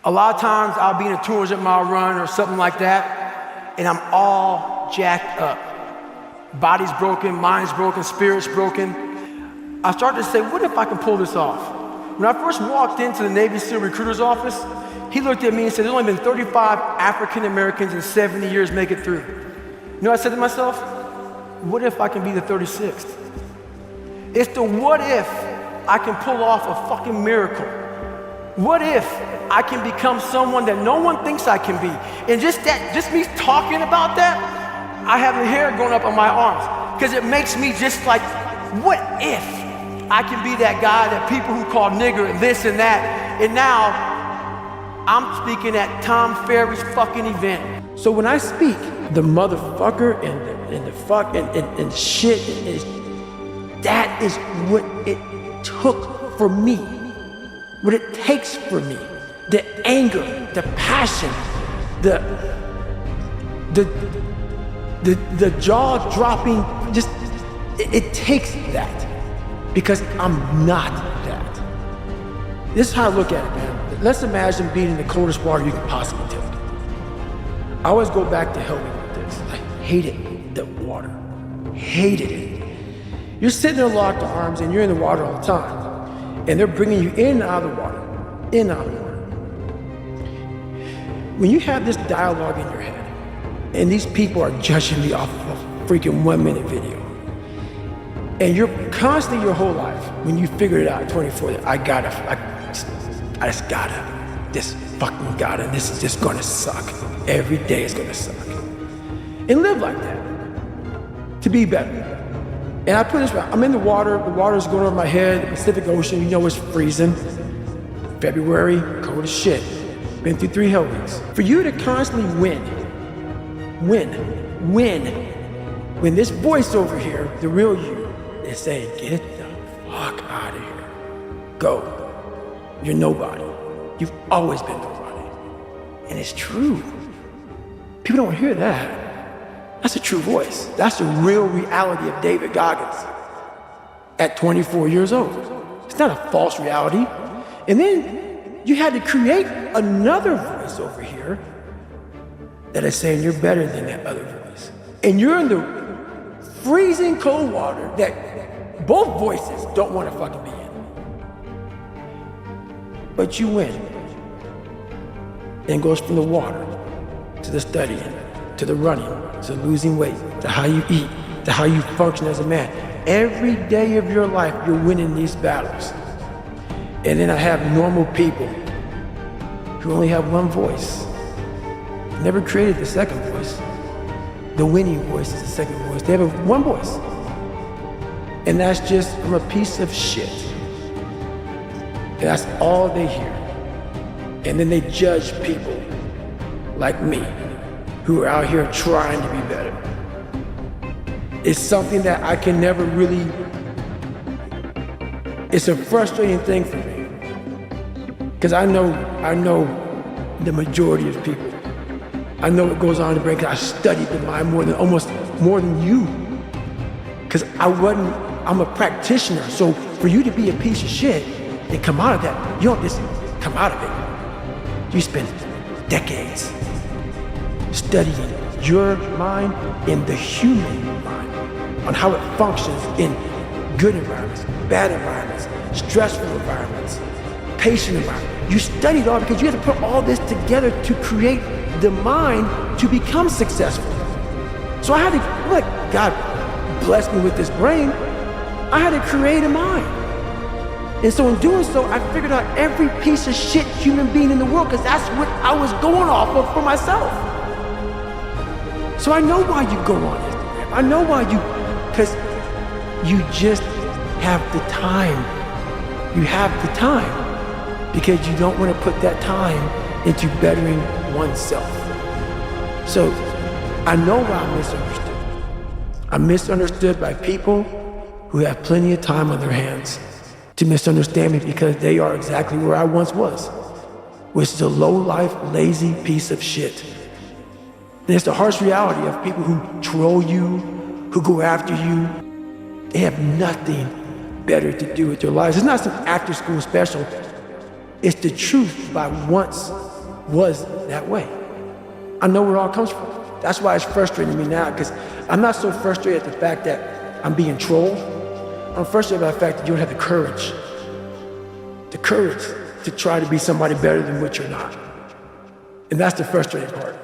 A lot of times I'll be in a 200-mile run or something like that, and I'm all jacked up. Body's broken, mind's broken, spirit's broken. I started to say, what if I can pull this off? When I first walked into the Navy SEAL recruiter's office, he looked at me and said, there's only been 35 African Americans in 70 years make it through. You know what I said to myself? What if I can be the 36th? It's the what if I can pull off a fucking miracle. What if I can become someone that no one thinks I can be? And just me talking about that, I have the hair going up on my arms because it makes me just like, what if I can be that guy that people who call nigger and this and that? And now I'm speaking at Tom Ferry's fucking event. So when I speak, the motherfucker and the fuck and shit, that is what it took for me, what it takes for me. The anger, the passion, the jaw-dropping, just, it takes that because I'm not that. This is how I look at it, man. Let's imagine being in the coldest water you can possibly take. I always go back to helping with this. I hated the water, hated it. You're sitting there locked arms and you're in the water all the time, and they're bringing you in and out of the water, in and out of the water. When you have this dialogue in your head, and these people are judging me off of a freaking 1-minute video, and you're constantly your whole life, when you figured it out at 24, I just gotta, this fucking gotta, this is just gonna suck. Every day is gonna suck. And live like that, to be better. And I put this right, I'm in the water's going over my head, the Pacific Ocean, you know it's freezing. February, cold as shit. Been through 3 hell weeks. For you to constantly win, when this voice over here, the real you, is saying, get the fuck out of here. Go. You're nobody. You've always been nobody. And it's true. People don't hear that. That's a true voice. That's the real reality of David Goggins at 24 years old. It's not a false reality. And then you had to create another voice over here that is saying you're better than that other voice. And you're in the freezing cold water that both voices don't want to fucking be in. But you win. And it goes from the water to the studying, to the running, to losing weight, to how you eat, to how you function as a man. Every day of your life, you're winning these battles. And then I have normal people who only have one voice. Never created the second voice. The winning voice is the second voice. They have one voice. And that's just, I'm a piece of shit. And that's all they hear. And then they judge people like me who are out here trying to be better. It's something that I can never really, it's a frustrating thing for me. Because I know the majority of people. I know what goes on in the brain because I studied the mind more than you. Because I'm a practitioner. So for you to be a piece of shit and come out of that, you don't just come out of it. You spend decades studying your mind and the human mind on how it functions in good environments, bad environments, stressful environments, patient environment. You studied all because you had to put all this together to create the mind to become successful. So I had to, look, God blessed me with this brain. I had to create a mind. And so in doing so, I figured out every piece of shit human being in the world because that's what I was going off of for myself. So I know why you go on Instagram. I know why because you just have the time. You have the time. Because you don't want to put that time into bettering oneself. So I know why I'm misunderstood. I'm misunderstood by people who have plenty of time on their hands to misunderstand me because they are exactly where I once was, which is a low-life, lazy piece of shit. And it's the harsh reality of people who troll you, who go after you. They have nothing better to do with their lives. It's not some after-school special. It's the truth, but I once was that way. I know where it all comes from. That's why it's frustrating me now, because I'm not so frustrated at the fact that I'm being trolled. I'm frustrated by the fact that you don't have the courage to try to be somebody better than what you're not. And that's the frustrating part.